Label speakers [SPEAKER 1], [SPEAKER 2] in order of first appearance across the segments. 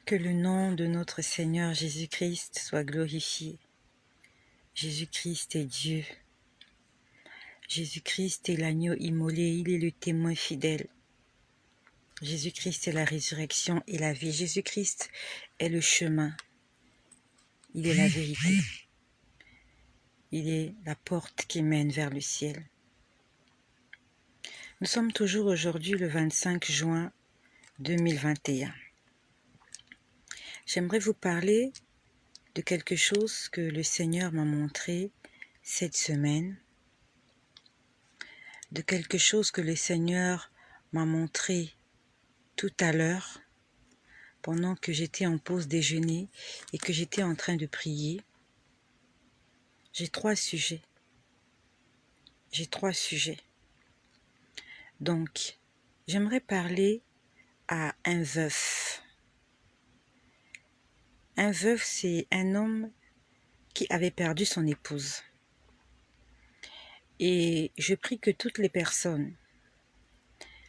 [SPEAKER 1] Que le nom de notre Seigneur Jésus-Christ soit glorifié. Jésus-Christ est Dieu. Jésus-Christ est l'agneau immolé, il est le témoin fidèle. Jésus-Christ est la résurrection et la vie. Jésus-Christ est le chemin. Il est la vérité. Il est la porte qui mène vers le ciel. Nous sommes toujours aujourd'hui le 25 juin 2021. J'aimerais vous parler de quelque chose que le Seigneur m'a montré cette semaine, de quelque chose que le Seigneur m'a montré tout à l'heure, pendant que j'étais en pause déjeuner et que j'étais en train de prier. J'ai trois sujets. Donc, j'aimerais parler à un veuf. Un veuf, c'est un homme qui avait perdu son épouse. Et je prie que toutes les personnes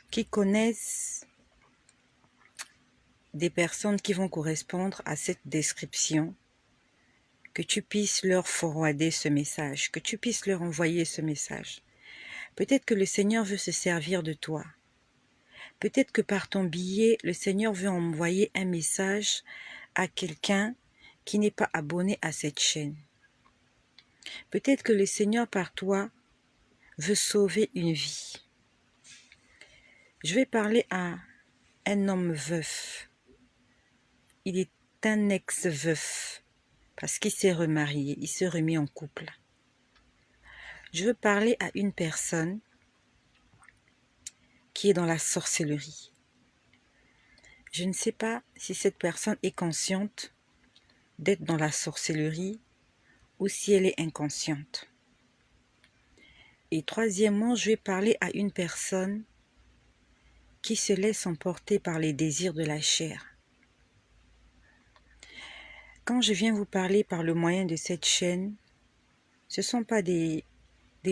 [SPEAKER 1] qui connaissent des personnes qui vont correspondre à cette description, que tu puisses leur forwarder ce message, que tu puisses leur envoyer ce message. Peut-être que le Seigneur veut se servir de toi. Peut-être que par ton billet, le Seigneur veut envoyer un message à quelqu'un qui n'est pas abonné à cette chaîne. Peut-être que le Seigneur par toi veut sauver une vie. Je vais parler à un homme veuf. Il est un ex-veuf parce qu'il s'est remarié, il s'est remis en couple. Je veux parler à une personne qui est dans la sorcellerie. Je ne sais pas si cette personne est consciente d'être dans la sorcellerie ou si elle est inconsciente. Et troisièmement, je vais parler à une personne qui se laisse emporter par les désirs de la chair. Quand je viens vous parler par le moyen de cette chaîne, ce ne sont pas des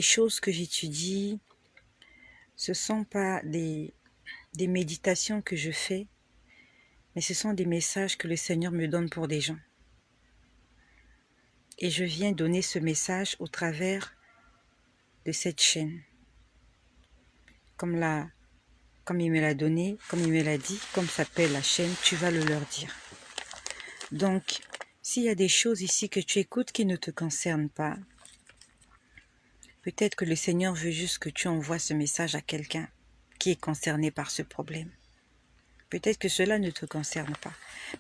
[SPEAKER 1] choses que j'étudie, ce ne sont pas des méditations que je fais, mais ce sont des messages que le Seigneur me donne pour des gens. Et je viens donner ce message au travers de cette chaîne. Comme il me l'a donné, comme il me l'a dit, comme s'appelle la chaîne, tu vas le leur dire. Donc, s'il y a des choses ici que tu écoutes qui ne te concernent pas, peut-être que le Seigneur veut juste que tu envoies ce message à quelqu'un qui est concerné par ce problème. Peut-être que cela ne te concerne pas,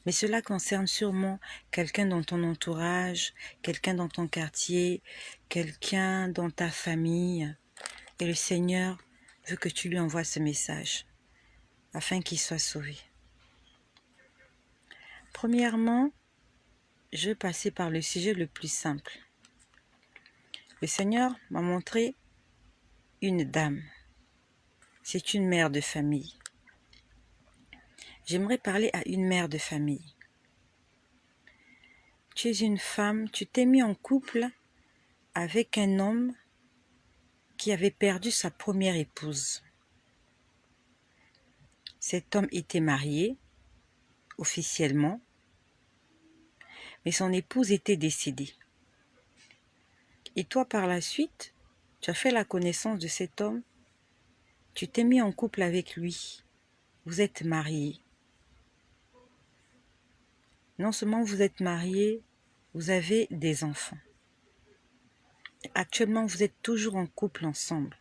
[SPEAKER 1] mais cela concerne sûrement quelqu'un dans ton entourage, quelqu'un dans ton quartier, quelqu'un dans ta famille. Et le Seigneur veut que tu lui envoies ce message afin qu'il soit sauvé. Premièrement, je vais passer par le sujet le plus simple. Le Seigneur m'a montré une dame. C'est une mère de famille. J'aimerais parler à une mère de famille. Tu es une femme, tu t'es mis en couple avec un homme qui avait perdu sa première épouse. Cet homme était marié, officiellement, mais son épouse était décédée. Et toi, par la suite, tu as fait la connaissance de cet homme, tu t'es mis en couple avec lui, vous êtes mariés. Non seulement vous êtes mariés, vous avez des enfants. Actuellement, vous êtes toujours en couple ensemble.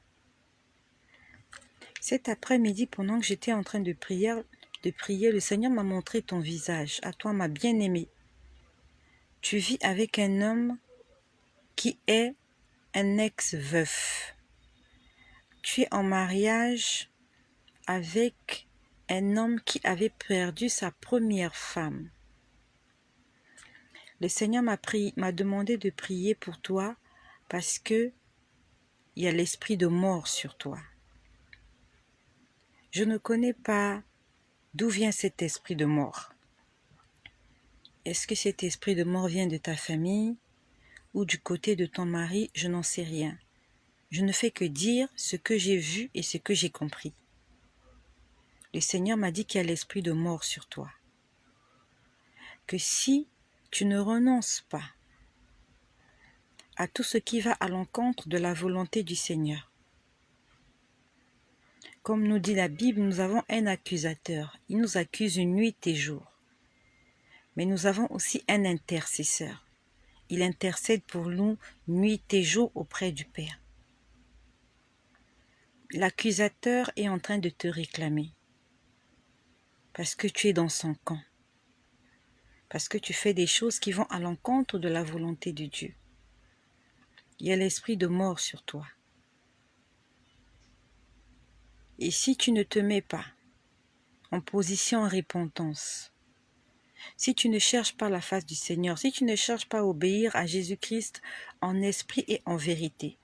[SPEAKER 1] Cet après-midi, pendant que j'étais en train de prier, le Seigneur m'a montré ton visage. À toi, ma bien-aimée. Tu vis avec un homme qui est un ex-veuf. Tu es en mariage avec un homme qui avait perdu sa première femme. Le Seigneur m'a demandé de prier pour toi parce que il y a l'esprit de mort sur toi. Je ne connais pas d'où vient cet esprit de mort. Est-ce que cet esprit de mort vient de ta famille ou du côté de ton mari? Je n'en sais rien. Je ne fais que dire ce que j'ai vu et ce que j'ai compris. Le Seigneur m'a dit qu'il y a l'esprit de mort sur toi. que si tu ne renonces pas à tout ce qui va à l'encontre de la volonté du Seigneur, comme nous dit la Bible, nous avons un accusateur. Il nous accuse nuit et jour. Mais nous avons aussi un intercesseur. Il intercède pour nous nuit et jour auprès du Père. L'accusateur est en train de te réclamer parce que tu es dans son camp, parce que tu fais des choses qui vont à l'encontre de la volonté de Dieu. Il y a l'esprit de mort sur toi. Et si tu ne te mets pas en position en repentance, si tu ne cherches pas la face du Seigneur, si tu ne cherches pas à obéir à Jésus-Christ en esprit et en vérité,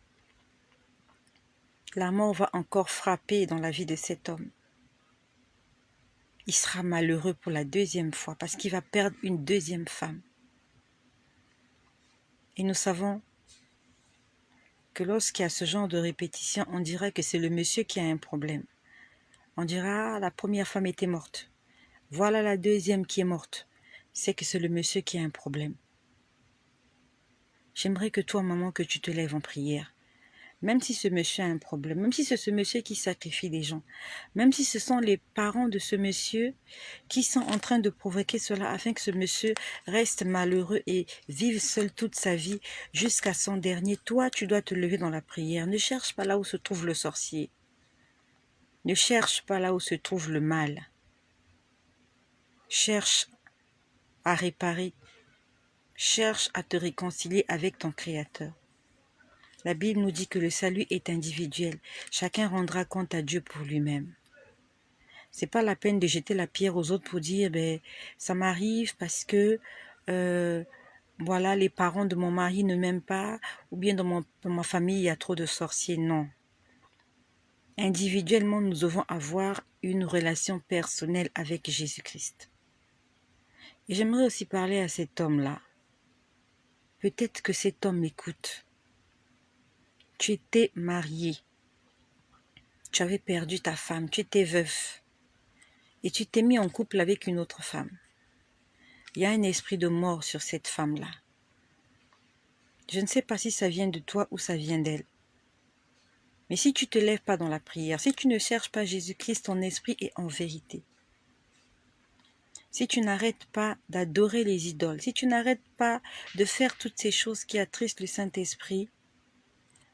[SPEAKER 1] la mort va encore frapper dans la vie de cet homme. Il sera malheureux pour la deuxième fois parce qu'il va perdre une deuxième femme. Et nous savons que lorsqu'il y a ce genre de répétition, on dirait que c'est le monsieur qui a un problème. On dira, ah, la première femme était morte. Voilà la deuxième qui est morte. C'est que c'est le monsieur qui a un problème. J'aimerais que toi, maman, que tu te lèves en prière. Même si ce monsieur a un problème, même si c'est ce monsieur qui sacrifie des gens, même si ce sont les parents de ce monsieur qui sont en train de provoquer cela afin que ce monsieur reste malheureux et vive seul toute sa vie jusqu'à son dernier, toi, tu dois te lever dans la prière. Ne cherche pas là où se trouve le sorcier. Ne cherche pas là où se trouve le mal. Cherche à réparer. Cherche à te réconcilier avec ton Créateur. La Bible nous dit que le salut est individuel. Chacun rendra compte à Dieu pour lui-même. C'est pas la peine de jeter la pierre aux autres pour dire ben ça m'arrive parce que voilà, les parents de mon mari ne m'aiment pas, ou bien dans ma famille il y a trop de sorciers. Non. Individuellement, nous devons avoir une relation personnelle avec Jésus-Christ. Et j'aimerais aussi parler à cet homme-là. Peut-être que cet homme m'écoute. Tu étais marié. Tu avais perdu ta femme. Tu étais veuf. Et tu t'es mis en couple avec une autre femme. Il y a un esprit de mort sur cette femme-là. Je ne sais pas si ça vient de toi ou ça vient d'elle. Mais si tu ne te lèves pas dans la prière, si tu ne cherches pas Jésus-Christ en esprit et en vérité, si tu n'arrêtes pas d'adorer les idoles, si tu n'arrêtes pas de faire toutes ces choses qui attristent le Saint-Esprit,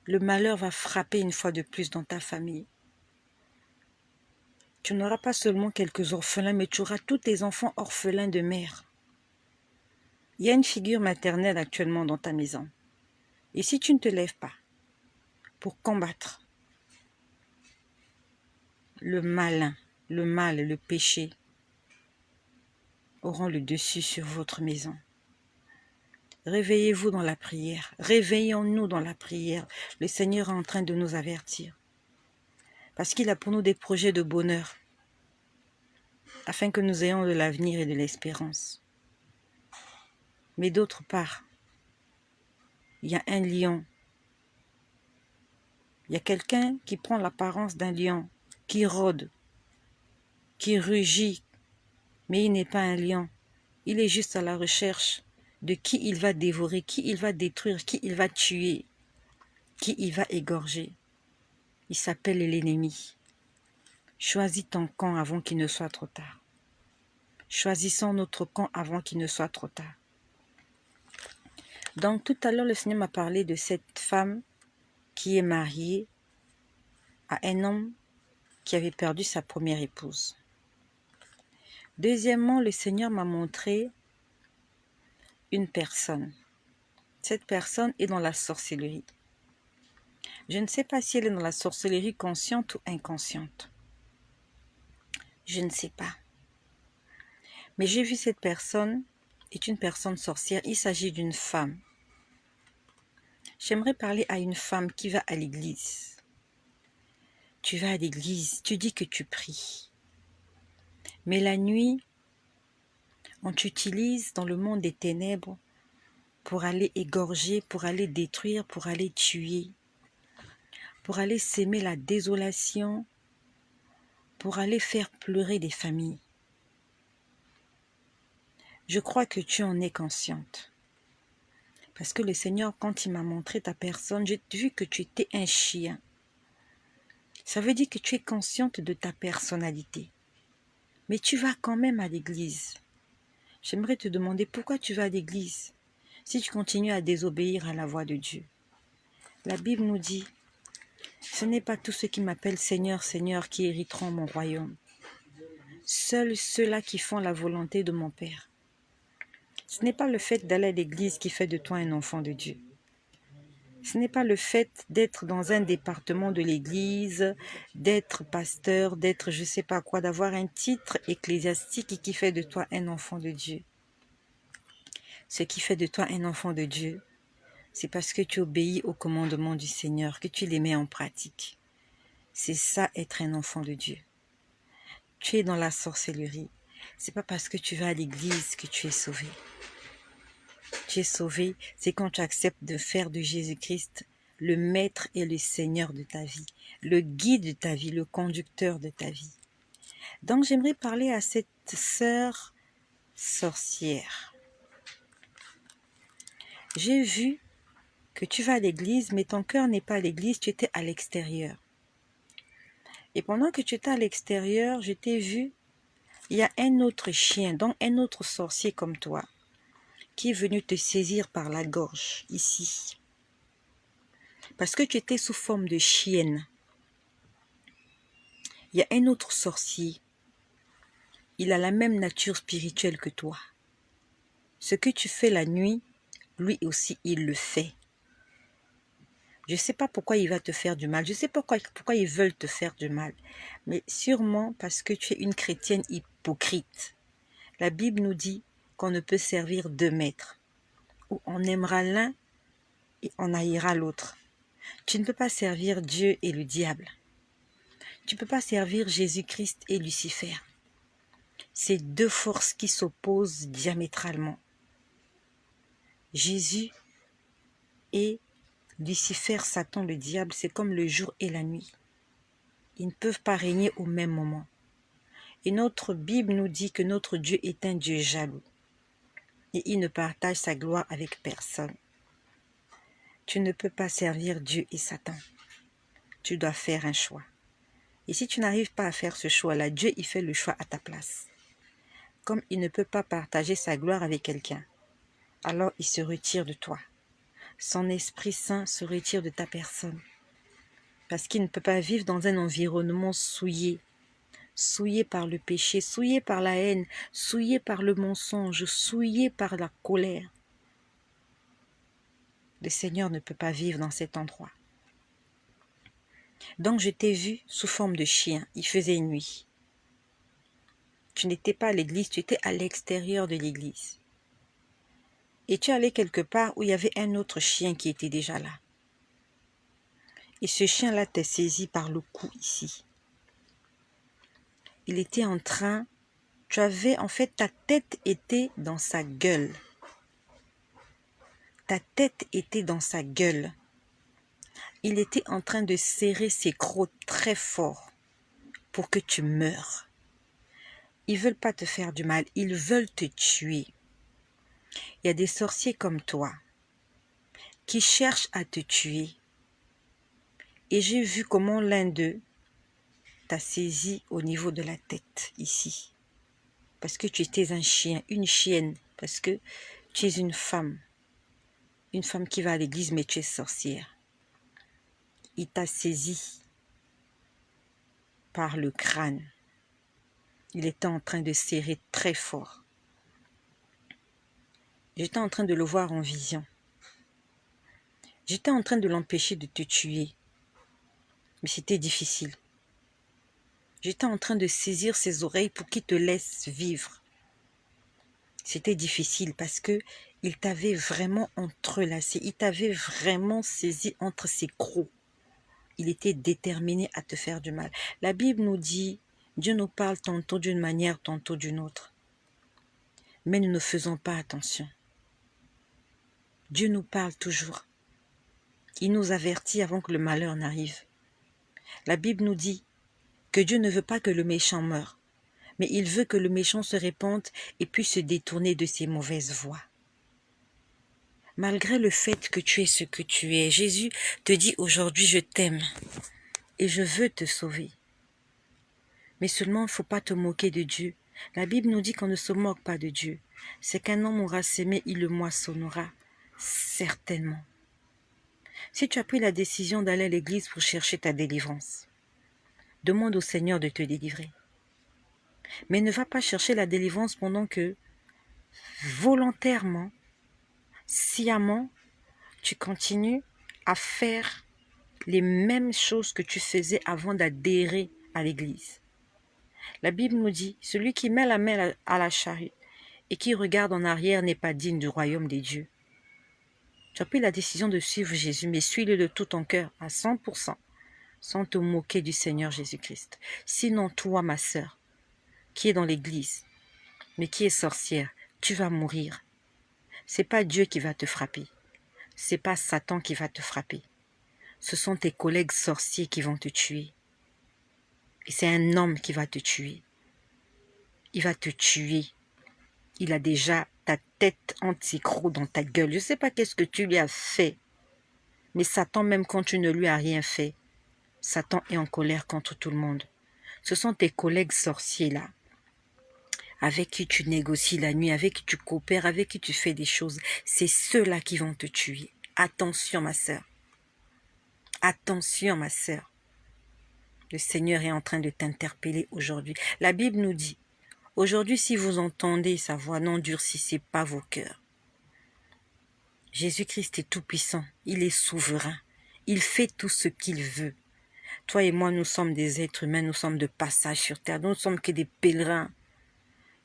[SPEAKER 1] le malheur va frapper une fois de plus dans ta famille. Tu n'auras pas seulement quelques orphelins, mais tu auras tous tes enfants orphelins de mère. Il y a une figure maternelle actuellement dans ta maison. Et si tu ne te lèves pas pour combattre le mal, le péché, auront le dessus sur votre maison. Réveillez-vous dans la prière. Réveillons-nous dans la prière. Le Seigneur est en train de nous avertir. Parce qu'il a pour nous des projets de bonheur, afin que nous ayons de l'avenir et de l'espérance. Mais d'autre part, il y a un lion. Il y a quelqu'un qui prend l'apparence d'un lion, qui rôde, qui rugit, mais il n'est pas un lion. Il est juste à la recherche de qui il va dévorer, qui il va détruire, qui il va tuer, qui il va égorger. Il s'appelle l'ennemi. Choisis ton camp avant qu'il ne soit trop tard. Choisissons notre camp avant qu'il ne soit trop tard. Donc tout à l'heure, le Seigneur m'a parlé de cette femme qui est mariée à un homme qui avait perdu sa première épouse. Deuxièmement, le Seigneur m'a montré une personne. Cette personne est dans la sorcellerie. Je ne sais pas si elle est dans la sorcellerie consciente ou inconsciente. Je ne sais pas. Mais j'ai vu cette personne est une personne sorcière. Il s'agit d'une femme. J'aimerais parler à une femme qui va à l'église. Tu vas à l'église, tu dis que tu pries. Mais la nuit, on t'utilise dans le monde des ténèbres pour aller égorger, pour aller détruire, pour aller tuer, pour aller s'aimer la désolation, pour aller faire pleurer des familles. Je crois que tu en es consciente. Parce que le Seigneur, quand il m'a montré ta personne, j'ai vu que tu étais un chien. Ça veut dire que tu es consciente de ta personnalité. Mais tu vas quand même à l'église. J'aimerais te demander pourquoi tu vas à l'église si tu continues à désobéir à la voix de Dieu. La Bible nous dit, ce n'est pas tous ceux qui m'appellent Seigneur, Seigneur qui hériteront mon royaume. Seuls ceux-là qui font la volonté de mon Père. Ce n'est pas le fait d'aller à l'église qui fait de toi un enfant de Dieu. Ce n'est pas le fait d'être dans un département de l'église, d'être pasteur, d'être je ne sais pas quoi, d'avoir un titre ecclésiastique qui fait de toi un enfant de Dieu. Ce qui fait de toi un enfant de Dieu, c'est parce que tu obéis au commandement du Seigneur, que tu les mets en pratique. C'est ça être un enfant de Dieu. Tu es dans la sorcellerie. C'est pas parce que tu vas à l'église que tu es sauvé. Tu es sauvé, c'est quand tu acceptes de faire de Jésus-Christ le maître et le Seigneur de ta vie, le guide de ta vie, le conducteur de ta vie. Donc j'aimerais parler à cette sœur sorcière. J'ai vu que tu vas à l'église, mais ton cœur n'est pas à l'église, tu étais à l'extérieur. Et pendant que tu étais à l'extérieur, je t'ai vu, il y a un autre chien, donc un autre sorcier comme toi, qui est venu te saisir par la gorge, ici. Parce que tu étais sous forme de chienne. Il y a un autre sorcier. Il a la même nature spirituelle que toi. Ce que tu fais la nuit, lui aussi, il le fait. Je ne sais pas pourquoi il va te faire du mal. Je ne sais pas pourquoi ils veulent te faire du mal. Mais sûrement parce que tu es une chrétienne hypocrite. La Bible nous dit qu'on ne peut servir deux maîtres. Ou on aimera l'un et on haïra l'autre. Tu ne peux pas servir Dieu et le diable. Tu ne peux pas servir Jésus-Christ et Lucifer. C'est deux forces qui s'opposent diamétralement. Jésus et Lucifer, Satan, le diable, c'est comme le jour et la nuit. Ils ne peuvent pas régner au même moment. Et notre Bible nous dit que notre Dieu est un Dieu jaloux. Et il ne partage sa gloire avec personne. Tu ne peux pas servir Dieu et Satan. Tu dois faire un choix. Et si tu n'arrives pas à faire ce choix-là, Dieu il fait le choix à ta place. Comme il ne peut pas partager sa gloire avec quelqu'un, alors il se retire de toi. Son Esprit Saint se retire de ta personne. Parce qu'il ne peut pas vivre dans un environnement souillé. Souillé par le péché, souillé par la haine, souillé par le mensonge, souillé par la colère. Le Seigneur ne peut pas vivre dans cet endroit. Donc je t'ai vu sous forme de chien, il faisait nuit. Tu n'étais pas à l'église, tu étais à l'extérieur de l'église. Et tu allais quelque part où il y avait un autre chien qui était déjà là. Et ce chien-là t'a saisi par le cou ici. Il était en train, en fait, ta tête était dans sa gueule. Ta tête était dans sa gueule. Il était en train de serrer ses crocs très fort pour que tu meures. Ils ne veulent pas te faire du mal, ils veulent te tuer. Il y a des sorciers comme toi qui cherchent à te tuer. Et j'ai vu comment l'un d'eux t'a saisi au niveau de la tête, ici. Parce que tu étais un chien, une chienne, parce que tu es une femme qui va à l'église, mais tu es sorcière. Il t'a saisi par le crâne. Il était en train de serrer très fort. J'étais en train de le voir en vision. J'étais en train de l'empêcher de te tuer. Mais c'était difficile. J'étais en train de saisir ses oreilles pour qu'il te laisse vivre. C'était difficile parce que il t'avait vraiment entrelacé. Il t'avait vraiment saisi entre ses crocs. Il était déterminé à te faire du mal. La Bible nous dit, Dieu nous parle tantôt d'une manière, tantôt d'une autre. Mais nous ne faisons pas attention. Dieu nous parle toujours. Il nous avertit avant que le malheur n'arrive. La Bible nous dit que Dieu ne veut pas que le méchant meure, mais il veut que le méchant se répande et puisse se détourner de ses mauvaises voies. Malgré le fait que tu es ce que tu es, Jésus te dit aujourd'hui, je t'aime et je veux te sauver. Mais seulement, il ne faut pas te moquer de Dieu. La Bible nous dit qu'on ne se moque pas de Dieu. C'est qu'un homme aura sémé, il le moissonnera, certainement. Si tu as pris la décision d'aller à l'église pour chercher ta délivrance, demande au Seigneur de te délivrer. Mais ne va pas chercher la délivrance pendant que, volontairement, sciemment, tu continues à faire les mêmes choses que tu faisais avant d'adhérer à l'église. La Bible nous dit, celui qui met la main à la charrue et qui regarde en arrière n'est pas digne du royaume des dieux. Tu as pris la décision de suivre Jésus, mais suis-le de tout ton cœur, à 100%, sans te moquer du Seigneur Jésus-Christ. Sinon, toi, ma sœur, qui est dans l'église, mais qui est sorcière, tu vas mourir. C'est pas Dieu qui va te frapper. C'est pas Satan qui va te frapper. Ce sont tes collègues sorciers qui vont te tuer. Et c'est un homme qui va te tuer. Il va te tuer. Il a déjà ta tête entre ses crocs dans ta gueule. Je ne sais pas qu'est-ce que tu lui as fait. Mais Satan, même quand tu ne lui as rien fait, Satan est en colère contre tout le monde. Ce sont tes collègues sorciers là, avec qui tu négocies la nuit, avec qui tu coopères, avec qui tu fais des choses. C'est ceux-là qui vont te tuer. Attention ma sœur. Attention ma sœur. Le Seigneur est en train de t'interpeller aujourd'hui. La Bible nous dit, aujourd'hui si vous entendez sa voix, n'endurcissez pas vos cœurs. Jésus-Christ est tout-puissant, il est souverain, il fait tout ce qu'il veut. Toi et moi, nous sommes des êtres humains, nous sommes de passage sur terre, nous ne sommes que des pèlerins.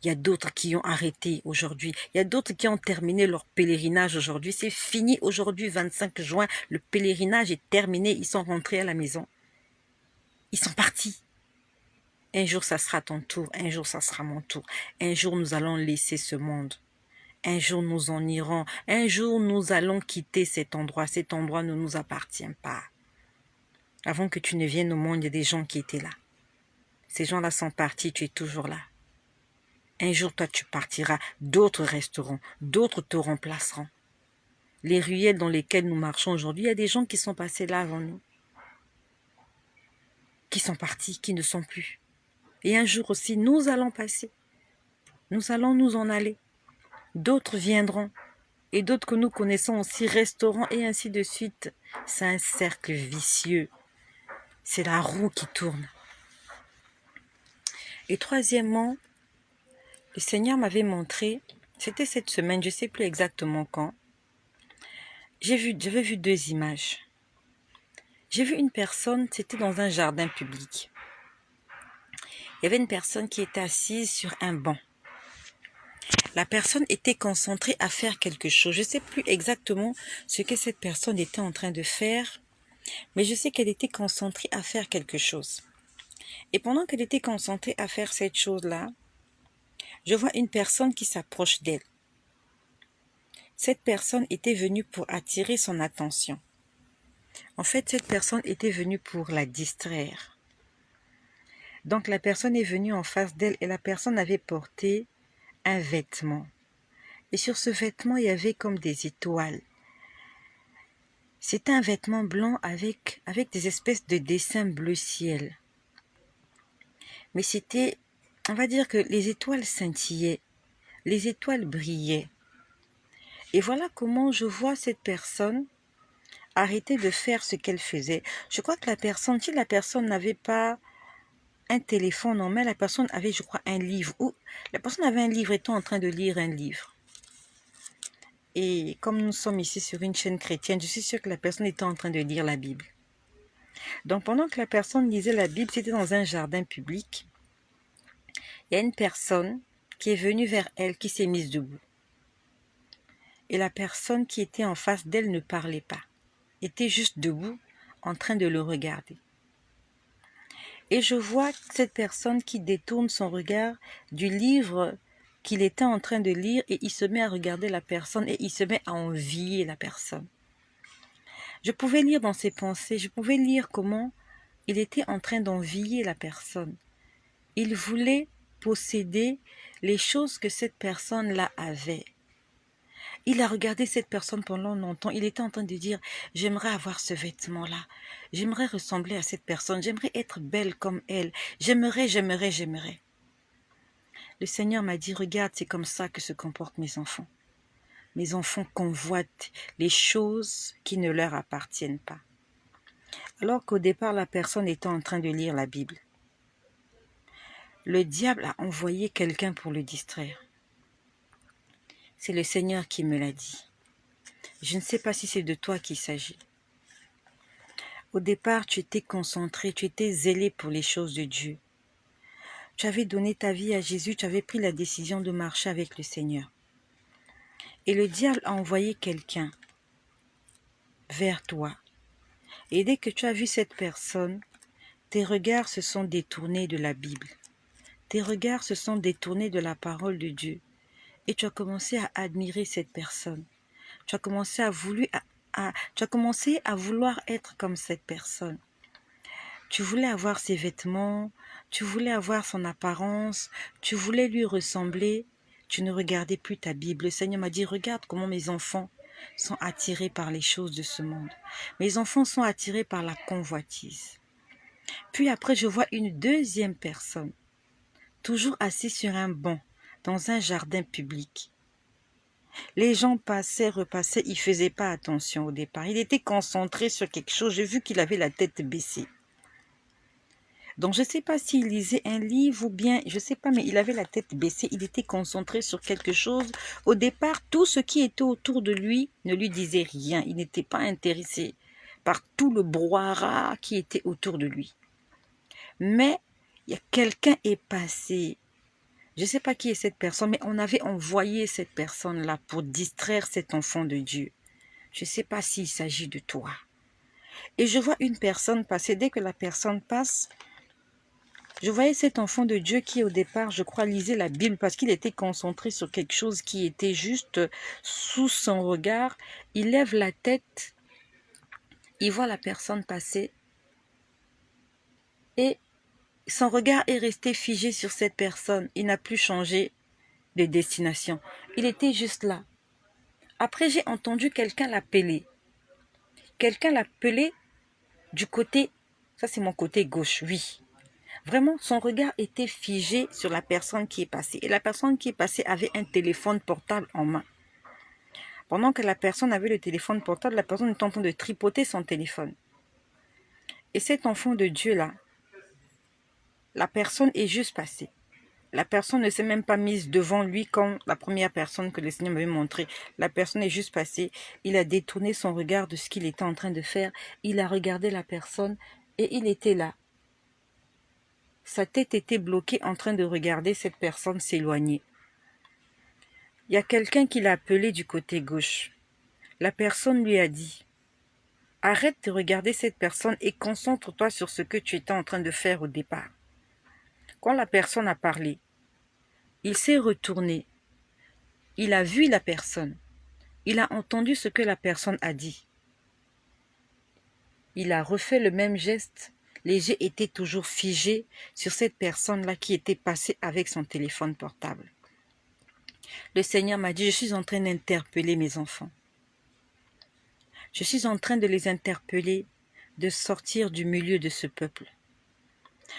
[SPEAKER 1] Il y a d'autres qui ont arrêté aujourd'hui, il y a d'autres qui ont terminé leur pèlerinage aujourd'hui. C'est fini aujourd'hui, 25 juin, le pèlerinage est terminé, ils sont rentrés à la maison. Ils sont partis. Un jour, ça sera ton tour, un jour, ça sera mon tour. Un jour, nous allons laisser ce monde. Un jour, nous en irons. Un jour, nous allons quitter cet endroit. Cet endroit ne nous appartient pas. Avant que tu ne viennes au monde, il y a des gens qui étaient là. Ces gens-là sont partis, tu es toujours là. Un jour, toi, tu partiras. D'autres resteront. D'autres te remplaceront. Les ruelles dans lesquelles nous marchons aujourd'hui, il y a des gens qui sont passés là avant nous. Qui sont partis, qui ne sont plus. Et un jour aussi, nous allons passer. Nous allons nous en aller. D'autres viendront. Et d'autres que nous connaissons aussi resteront et ainsi de suite. C'est un cercle vicieux. C'est la roue qui tourne. Et troisièmement, le Seigneur m'avait montré, c'était cette semaine, je ne sais plus exactement quand, j'avais vu deux images. J'ai vu une personne, c'était dans un jardin public. Il y avait une personne qui était assise sur un banc. La personne était concentrée à faire quelque chose. Je ne sais plus exactement ce que cette personne était en train de faire, mais je sais qu'elle était concentrée à faire quelque chose. Et pendant qu'elle était concentrée à faire cette chose-là, je vois une personne qui s'approche d'elle. Cette personne était venue pour attirer son attention. En fait, cette personne était venue pour la distraire. Donc, la personne est venue en face d'elle et la personne avait porté un vêtement. Et sur ce vêtement, il y avait comme des étoiles. C'était un vêtement blanc avec des espèces de dessins bleu ciel. Mais c'était, on va dire que les étoiles scintillaient, les étoiles brillaient. Et voilà comment je vois cette personne arrêter de faire ce qu'elle faisait. Je crois que si la personne n'avait pas un téléphone en main, la personne avait, je crois, un livre. Ou la personne avait un livre, était en train de lire un livre. Et comme nous sommes ici sur une chaîne chrétienne, je suis sûre que la personne était en train de lire la Bible. Donc pendant que la personne lisait la Bible, c'était dans un jardin public. Il y a une personne qui est venue vers elle, qui s'est mise debout. Et la personne qui était en face d'elle ne parlait pas. Était juste debout, en train de le regarder. Et je vois cette personne qui détourne son regard du livre qu'il était en train de lire et il se met à regarder la personne et il se met à envier la personne. Je pouvais lire dans ses pensées, je pouvais lire comment il était en train d'envier la personne. Il voulait posséder les choses que cette personne-là avait. Il a regardé cette personne pendant longtemps. Il était en train de dire, j'aimerais avoir ce vêtement-là. J'aimerais ressembler à cette personne. J'aimerais être belle comme elle. J'aimerais. Le Seigneur m'a dit, regarde, c'est comme ça que se comportent mes enfants. Mes enfants convoitent les choses qui ne leur appartiennent pas. Alors qu'au départ, la personne était en train de lire la Bible. Le diable a envoyé quelqu'un pour le distraire. C'est le Seigneur qui me l'a dit. Je ne sais pas si c'est de toi qu'il s'agit. Au départ, tu étais concentré, tu étais zélé pour les choses de Dieu. Tu avais donné ta vie à Jésus, tu avais pris la décision de marcher avec le Seigneur. Et le diable a envoyé quelqu'un vers toi. Et dès que tu as vu cette personne, tes regards se sont détournés de la Bible. Tes regards se sont détournés de la parole de Dieu. Et tu as commencé à admirer cette personne. Tu as commencé à vouloir être comme cette personne. Tu voulais avoir ses vêtements, tu voulais avoir son apparence, tu voulais lui ressembler. Tu ne regardais plus ta Bible. Le Seigneur m'a dit, regarde comment mes enfants sont attirés par les choses de ce monde. Mes enfants sont attirés par la convoitise. Puis après, je vois une deuxième personne, toujours assise sur un banc, dans un jardin public. Les gens passaient, repassaient, il ne faisait pas attention au départ. Il était concentré sur quelque chose. J'ai vu qu'il avait la tête baissée. Donc, je ne sais pas s'il lisait un livre ou bien, je ne sais pas, mais il avait la tête baissée. Il était concentré sur quelque chose. Au départ, tout ce qui était autour de lui ne lui disait rien. Il n'était pas intéressé par tout le brouhaha qui était autour de lui. Mais, quelqu'un est passé. Je ne sais pas qui est cette personne, mais on avait envoyé cette personne-là pour distraire cet enfant de Dieu. Je ne sais pas s'il s'agit de toi. Et je vois une personne passer. Dès que la personne passe, je voyais cet enfant de Dieu qui, au départ, je crois, lisait la Bible parce qu'il était concentré sur quelque chose qui était juste sous son regard. Il lève la tête, il voit la personne passer et son regard est resté figé sur cette personne. Il n'a plus changé de destination. Il était juste là. Après, j'ai entendu quelqu'un l'appeler. Quelqu'un l'appelait du côté, ça c'est mon côté gauche, oui. Vraiment, son regard était figé sur la personne qui est passée. Et la personne qui est passée avait un téléphone portable en main. Pendant que la personne avait le téléphone portable, la personne était en train de tripoter son téléphone. Et cet enfant de Dieu-là, la personne est juste passée. La personne ne s'est même pas mise devant lui comme la première personne que le Seigneur m'avait montré. La personne est juste passée. Il a détourné son regard de ce qu'il était en train de faire. Il a regardé la personne et il était là. Sa tête était bloquée en train de regarder cette personne s'éloigner. Il y a quelqu'un qui l'a appelé du côté gauche. La personne lui a dit, « Arrête de regarder cette personne et concentre-toi sur ce que tu étais en train de faire au départ. » Quand la personne a parlé, il s'est retourné. Il a vu la personne. Il a entendu ce que la personne a dit. Il a refait le même geste. Les yeux étaient toujours figés sur cette personne-là qui était passée avec son téléphone portable. Le Seigneur m'a dit, je suis en train d'interpeller mes enfants. Je suis en train de les interpeller de sortir du milieu de ce peuple.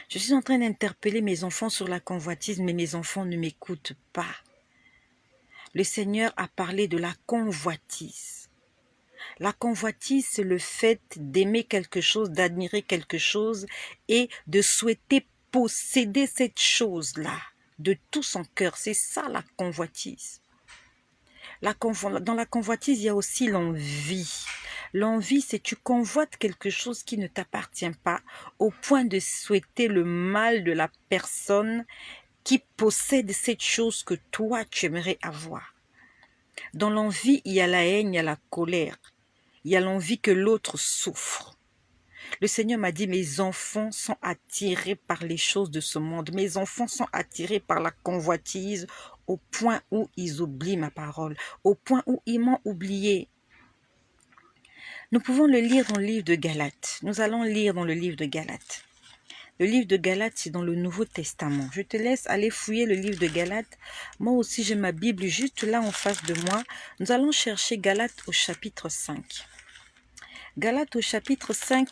[SPEAKER 1] Je suis en train d'interpeller mes enfants sur la convoitise, mais mes enfants ne m'écoutent pas. Le Seigneur a parlé de la convoitise. La convoitise, c'est le fait d'aimer quelque chose, d'admirer quelque chose et de souhaiter posséder cette chose-là de tout son cœur. C'est ça la convoitise. Dans la convoitise, il y a aussi l'envie. L'envie, c'est tu convoites quelque chose qui ne t'appartient pas au point de souhaiter le mal de la personne qui possède cette chose que toi, tu aimerais avoir. Dans l'envie, il y a la haine, il y a la colère. Il y a l'envie que l'autre souffre. Le Seigneur m'a dit, mes enfants sont attirés par les choses de ce monde. Mes enfants sont attirés par la convoitise au point où ils oublient ma parole, au point où ils m'ont oublié. Nous pouvons le lire dans le livre de Galates. Nous allons lire dans le livre de Galates. Le livre de Galates, c'est dans le Nouveau Testament. Je te laisse aller fouiller le livre de Galates. Moi aussi, j'ai ma Bible juste là en face de moi. Nous allons chercher Galates au chapitre 5. Galates au chapitre 5,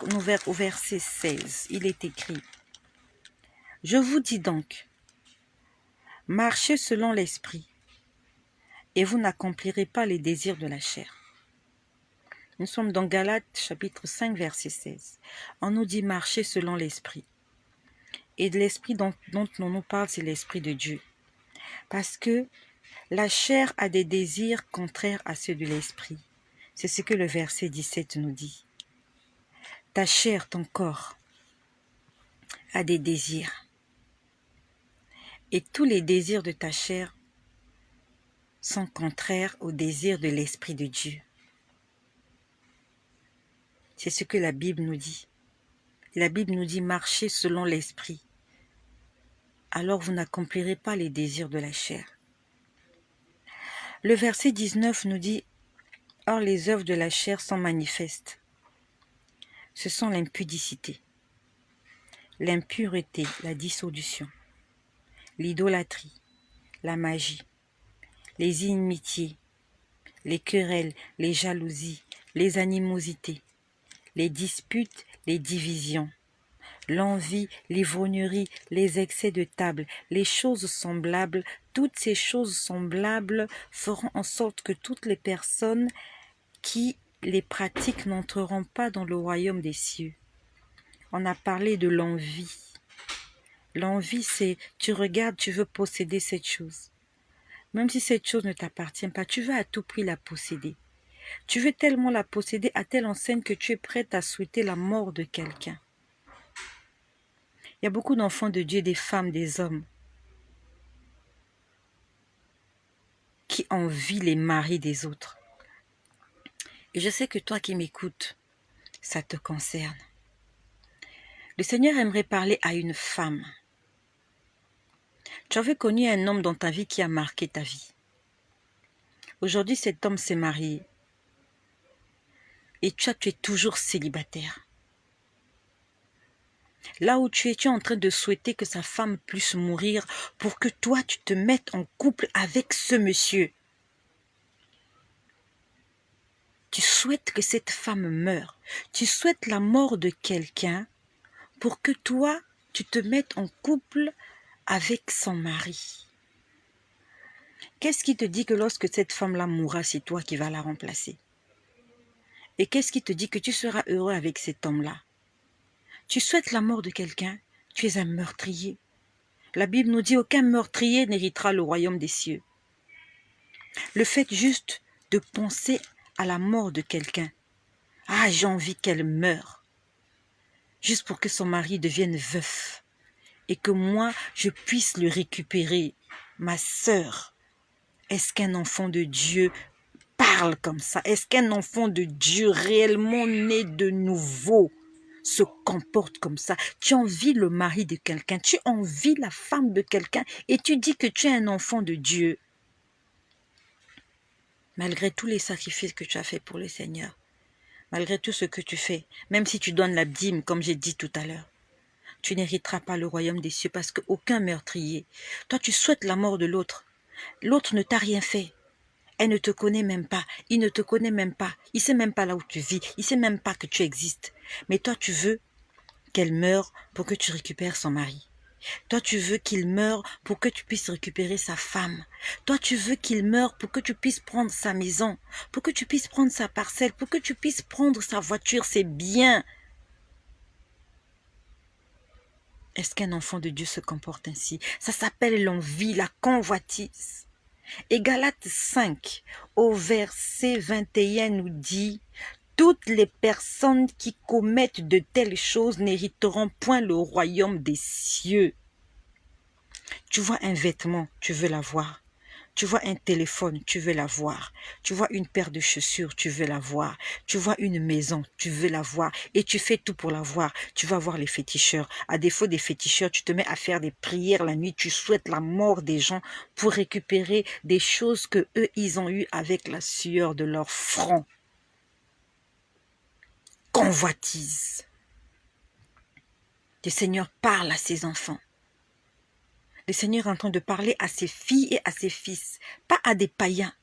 [SPEAKER 1] au verset 16. Il est écrit: « Je vous dis donc, marchez selon l'esprit, et vous n'accomplirez pas les désirs de la chair. » Nous sommes dans Galates chapitre 5, verset 16. On nous dit marcher selon l'esprit. Et de l'esprit dont on nous parle, c'est l'esprit de Dieu. Parce que la chair a des désirs contraires à ceux de l'esprit. C'est ce que le verset 17 nous dit. Ta chair, ton corps, a des désirs. Et tous les désirs de ta chair sont contraires aux désirs de l'esprit de Dieu. C'est ce que la Bible nous dit. La Bible nous dit marcher selon l'esprit. Alors vous n'accomplirez pas les désirs de la chair. Le verset 19 nous dit: « Or les œuvres de la chair sont manifestes. Ce sont l'impudicité, l'impureté, la dissolution, l'idolâtrie, la magie, les inimitiés, les querelles, les jalousies, les animosités, les disputes, les divisions, l'envie, l'ivrognerie, les excès de table, les choses semblables. Toutes ces choses semblables feront en sorte que toutes les personnes qui les pratiquent n'entreront pas dans le royaume des cieux. » On a parlé de l'envie. L'envie, c'est tu regardes, tu veux posséder cette chose. Même si cette chose ne t'appartient pas, tu veux à tout prix la posséder. Tu veux tellement la posséder à telle enseigne que tu es prête à souhaiter la mort de quelqu'un. Il y a beaucoup d'enfants de Dieu, des femmes, des hommes, qui envient les maris des autres. Et je sais que toi qui m'écoutes, ça te concerne. Le Seigneur aimerait parler à une femme. Tu avais connu un homme dans ta vie qui a marqué ta vie. Aujourd'hui, cet homme s'est marié. Et tu es toujours célibataire. Là où tu es en train de souhaiter que sa femme puisse mourir pour que toi, tu te mettes en couple avec ce monsieur. Tu souhaites que cette femme meure. Tu souhaites la mort de quelqu'un pour que toi, tu te mettes en couple avec son mari. Qu'est-ce qui te dit que lorsque cette femme-là mourra, c'est toi qui vas la remplacer? Et qu'est-ce qui te dit que tu seras heureux avec cet homme-là? Tu souhaites la mort de quelqu'un, tu es un meurtrier. La Bible nous dit aucun meurtrier n'héritera le royaume des cieux. Le fait juste de penser à la mort de quelqu'un. Ah, j'ai envie qu'elle meure. Juste pour que son mari devienne veuf. Et que moi, je puisse le récupérer. Ma sœur, est-ce qu'un enfant de Dieu parle comme ça? Est-ce qu'un enfant de Dieu réellement né de nouveau se comporte comme ça? Tu envies le mari de quelqu'un, tu envies la femme de quelqu'un et tu dis que tu es un enfant de Dieu. Malgré tous les sacrifices que tu as faits pour le Seigneur, malgré tout ce que tu fais, même si tu donnes la dîme, comme j'ai dit tout à l'heure, tu n'hériteras pas le royaume des cieux parce qu'aucun meurtrier, toi tu souhaites la mort de l'autre. L'autre ne t'a rien fait. Elle ne te connaît même pas. Il ne te connaît même pas. Il ne sait même pas là où tu vis. Il ne sait même pas que tu existes. Mais toi, tu veux qu'elle meure pour que tu récupères son mari. Toi, tu veux qu'il meure pour que tu puisses récupérer sa femme. Toi, tu veux qu'il meure pour que tu puisses prendre sa maison, pour que tu puisses prendre sa parcelle, pour que tu puisses prendre sa voiture, ses biens. Est-ce qu'un enfant de Dieu se comporte ainsi? Ça s'appelle l'envie, la convoitise. Et Galates 5, au verset 21 nous dit: « Toutes les personnes qui commettent de telles choses n'hériteront point le royaume des cieux. » Tu vois un vêtement, tu veux l'avoir. Tu vois un téléphone, tu veux l'avoir. Tu vois une paire de chaussures, tu veux l'avoir. Tu vois une maison, tu veux l'avoir. Et tu fais tout pour l'avoir. Tu vas voir les féticheurs. À défaut des féticheurs, tu te mets à faire des prières la nuit. Tu souhaites la mort des gens pour récupérer des choses que eux, ils ont eues avec la sueur de leur front. Convoitise. Le Seigneur parle à ses enfants. Le Seigneur est en train de parler à ses filles et à ses fils, pas à des païens.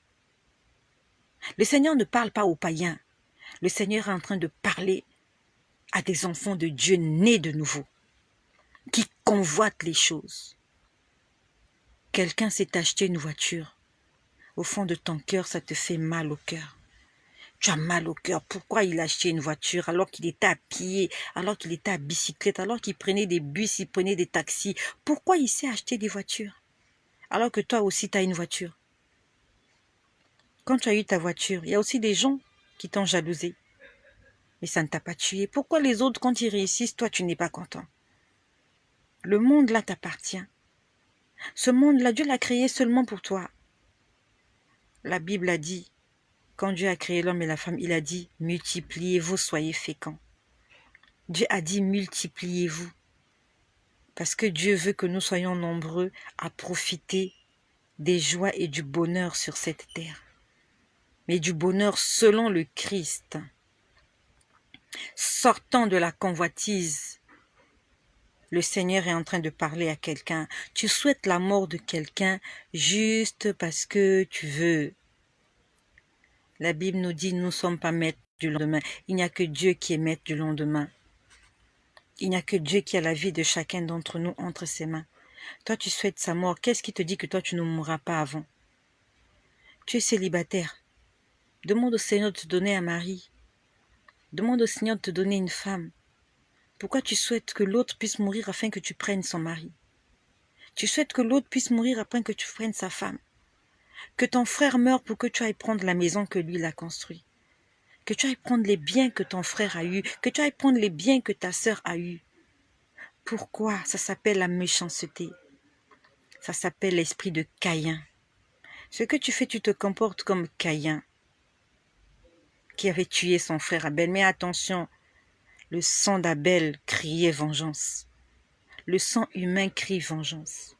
[SPEAKER 1] Le Seigneur ne parle pas aux païens. Le Seigneur est en train de parler à des enfants de Dieu nés de nouveau, qui convoitent les choses. Quelqu'un s'est acheté une voiture. Au fond de ton cœur, ça te fait mal au cœur. Tu as mal au cœur. Pourquoi il a acheté une voiture alors qu'il était à pied, alors qu'il était à bicyclette, alors qu'il prenait des bus, il prenait des taxis? Pourquoi il s'est acheté des voitures alors que toi aussi tu as une voiture? Quand tu as eu ta voiture, il y a aussi des gens qui t'ont jalousé. Mais ça ne t'a pas tué. Pourquoi les autres, quand ils réussissent, toi tu n'es pas content? Le monde là t'appartient. Ce monde-là, Dieu l'a créé seulement pour toi. La Bible a dit, quand Dieu a créé l'homme et la femme, il a dit, multipliez-vous, soyez féconds. Dieu a dit, multipliez-vous. Parce que Dieu veut que nous soyons nombreux à profiter des joies et du bonheur sur cette terre. Mais du bonheur selon le Christ. Sortant de la convoitise, le Seigneur est en train de parler à quelqu'un. Tu souhaites la mort de quelqu'un juste parce que tu veux. La Bible nous dit, nous ne sommes pas maîtres du lendemain. Il n'y a que Dieu qui est maître du lendemain. Il n'y a que Dieu qui a la vie de chacun d'entre nous entre ses mains. Toi, tu souhaites sa mort. Qu'est-ce qui te dit que toi, tu ne mourras pas avant? Tu es célibataire. Demande au Seigneur de te donner un mari. Demande au Seigneur de te donner une femme. Pourquoi tu souhaites que l'autre puisse mourir afin que tu prennes son mari? Tu souhaites que l'autre puisse mourir afin que tu prennes sa femme. Que ton frère meure pour que tu ailles prendre la maison que lui, il a construite. Que tu ailles prendre les biens que ton frère a eus. Que tu ailles prendre les biens que ta sœur a eus. Pourquoi? Ça s'appelle la méchanceté. Ça s'appelle l'esprit de Caïn. Ce que tu fais, tu te comportes comme Caïn, qui avait tué son frère Abel. Mais attention, le sang d'Abel criait vengeance. Le sang humain crie vengeance.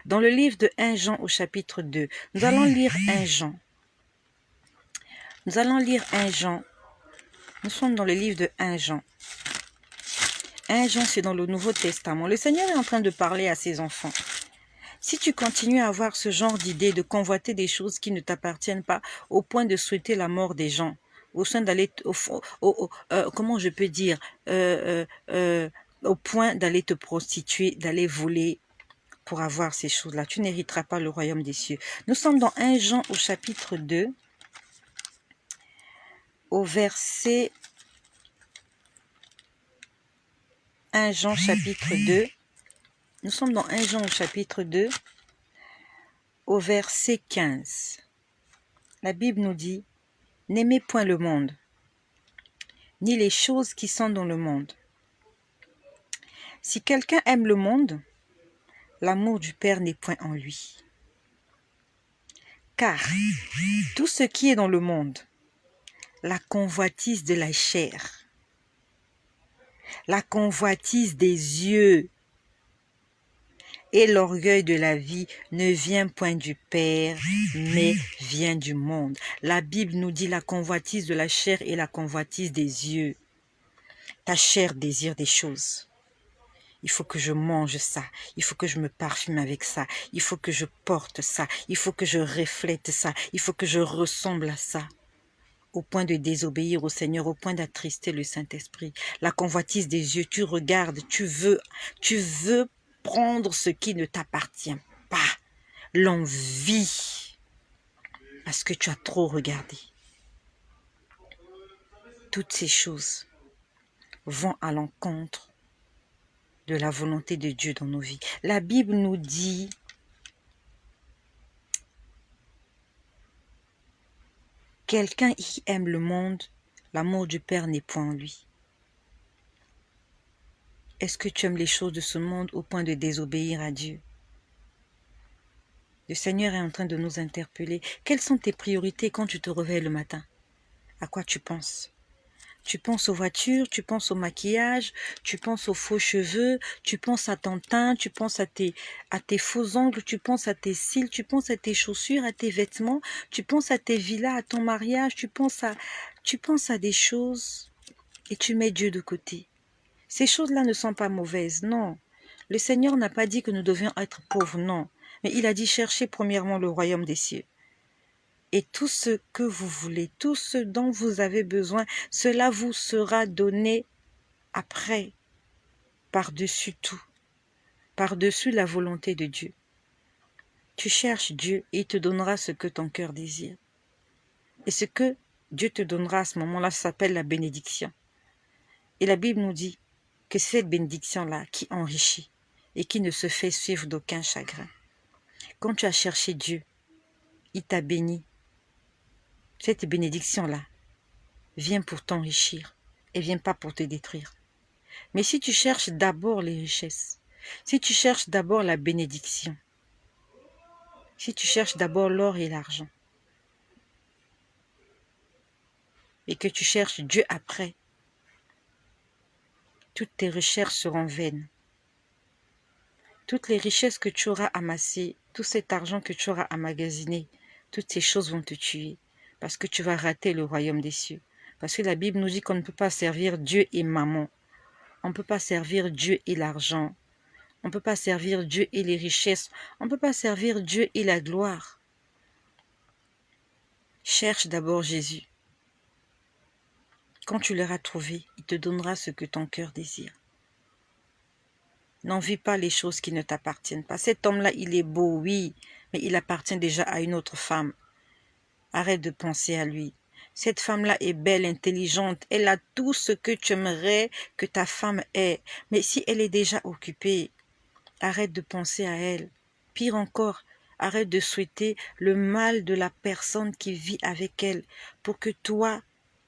[SPEAKER 1] Dans le livre de 1 Jean au chapitre 2, nous allons lire 1 Jean. Nous allons lire 1 Jean. Nous sommes dans le livre de 1 Jean. 1 Jean, c'est dans le Nouveau Testament. Le Seigneur est en train de parler à ses enfants. Si tu continues à avoir ce genre d'idée, de convoiter des choses qui ne t'appartiennent pas, au point de souhaiter la mort des gens, au sein d'aller, comment je peux dire, au point d'aller te prostituer, d'aller voler pour avoir ces choses-là, tu n'hériteras pas le royaume des cieux. Nous sommes dans 1 Jean au chapitre 2, au verset 1 Jean chapitre 2. Nous sommes dans 1 Jean au chapitre 2, au verset 15. La Bible nous dit, « N'aimez point le monde, ni les choses qui sont dans le monde. Si quelqu'un aime le monde, l'amour du Père n'est point en lui. Car tout ce qui est dans le monde, la convoitise de la chair, la convoitise des yeux et l'orgueil de la vie ne vient point du Père, mais vient du monde. » La Bible nous dit la convoitise de la chair et la convoitise des yeux. Ta chair désire des choses. Il faut que je mange ça. Il faut que je me parfume avec ça. Il faut que je porte ça. Il faut que je reflète ça. Il faut que je ressemble à ça. Au point de désobéir au Seigneur, au point d'attrister le Saint-Esprit. La convoitise des yeux, tu regardes, tu veux prendre ce qui ne t'appartient pas. L'envie. Parce que tu as trop regardé. Toutes ces choses vont à l'encontre de la volonté de Dieu dans nos vies. La Bible nous dit, quelqu'un qui aime le monde, l'amour du Père n'est point en lui. Est-ce que tu aimes les choses de ce monde au point de désobéir à Dieu? Le Seigneur est en train de nous interpeller. Quelles sont tes priorités quand tu te réveilles le matin? À quoi tu penses? Tu penses aux voitures, tu penses au maquillage, tu penses aux faux cheveux, tu penses à ton teint, tu penses à tes faux ongles, tu penses à tes cils, tu penses à tes chaussures, à tes vêtements, tu penses à tes villas, à ton mariage, tu penses à des choses et tu mets Dieu de côté. Ces choses-là ne sont pas mauvaises, non. Le Seigneur n'a pas dit que nous devions être pauvres, non. Mais il a dit cherchez premièrement le royaume des cieux. Et tout ce que vous voulez, tout ce dont vous avez besoin, cela vous sera donné après, par-dessus tout, par-dessus la volonté de Dieu. Tu cherches Dieu et il te donnera ce que ton cœur désire. Et ce que Dieu te donnera à ce moment-là s'appelle la bénédiction. Et la Bible nous dit que c'est cette bénédiction-là qui enrichit et qui ne se fait suivre d'aucun chagrin. Quand tu as cherché Dieu, il t'a béni. Cette bénédiction-là vient pour t'enrichir et vient pas pour te détruire. Mais si tu cherches d'abord les richesses, si tu cherches d'abord la bénédiction, si tu cherches d'abord l'or et l'argent, et que tu cherches Dieu après, toutes tes recherches seront vaines. Toutes les richesses que tu auras amassées, tout cet argent que tu auras emmagasiné, toutes ces choses vont te tuer, parce que tu vas rater le royaume des cieux. Parce que la Bible nous dit qu'on ne peut pas servir Dieu et maman. On ne peut pas servir Dieu et l'argent. On ne peut pas servir Dieu et les richesses. On ne peut pas servir Dieu et la gloire. Cherche d'abord Jésus. Quand tu l'auras trouvé, il te donnera ce que ton cœur désire. N'envie pas les choses qui ne t'appartiennent pas. Cet homme-là, il est beau, oui, mais il appartient déjà à une autre femme. Arrête de penser à lui. Cette femme-là est belle, intelligente. Elle a tout ce que tu aimerais que ta femme ait. Mais si elle est déjà occupée, arrête de penser à elle. Pire encore, arrête de souhaiter le mal de la personne qui vit avec elle pour que toi,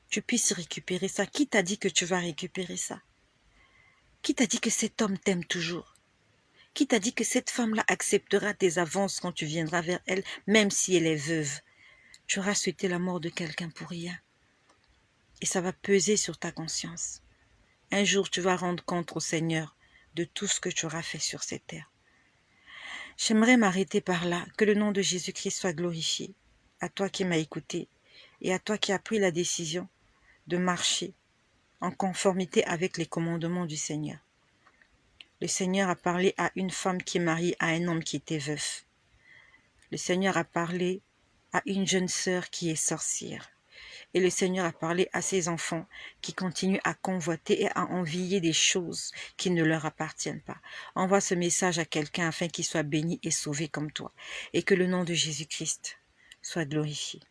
[SPEAKER 1] tu puisses récupérer ça. Qui t'a dit que tu vas récupérer ça? Qui t'a dit que cet homme t'aime toujours? Qui t'a dit que cette femme-là acceptera tes avances quand tu viendras vers elle, même si elle est veuve? Tu auras souhaité la mort de quelqu'un pour rien. Et ça va peser sur ta conscience. Un jour, tu vas rendre compte au Seigneur de tout ce que tu auras fait sur cette terre. J'aimerais m'arrêter par là, que le nom de Jésus-Christ soit glorifié. À toi qui m'as écouté et à toi qui as pris la décision de marcher en conformité avec les commandements du Seigneur. Le Seigneur a parlé à une femme qui est mariée à un homme qui était veuf. Le Seigneur a parlé à une jeune sœur qui est sorcière. Et le Seigneur a parlé à ses enfants qui continuent à convoiter et à envier des choses qui ne leur appartiennent pas. Envoie ce message à quelqu'un afin qu'il soit béni et sauvé comme toi. Et que le nom de Jésus-Christ soit glorifié.